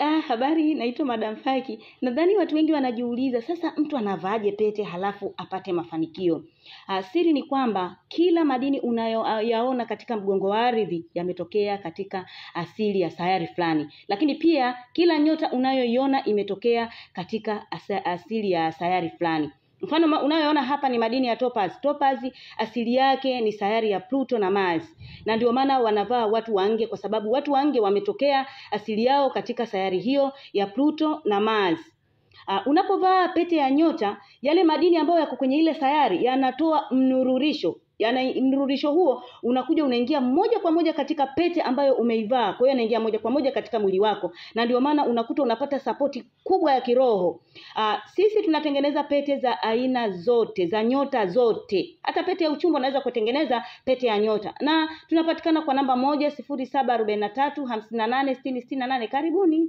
Habari, naitwa Madam Faki. Nadhani watu wengi wanajiuliza sasa mtu anavaaje pete halafu apate mafanikio. Siri ni kwamba kila madini unayoyaona katika mgongo wa ardhi yametokea katika asili ya sayari fulani. Lakini pia kila nyota unayoiona imetokea katika asili ya sayari fulani. Mfano unayoona hapa ni madini ya topaz. Topaz asili yake ni sayari ya Pluto na Mars. Na ndio maana wanavaa watu wa nge, kwa sababu watu wa nge wametokea asili yao katika sayari hiyo ya Pluto na Mars. Unapovaa pete ya nyota, yale madini ambayo yako kwenye ile sayari yanatoa mnururisho. Mnururisho huo unakuja unaingia moja kwa moja katika pete ambayo umeivaa. Kwa hiyo inaingia moja kwa moja katika mwili wako. Na ndio maana unakuta unapata sapoti kubwa ya kiroho. Sisi tunatengeneza pete za aina zote, za nyota zote. Hata pete ya uchumba unaweza kutengeneza pete ya nyota. Na tunapatikana kwa namba 10743586068. Karibuni.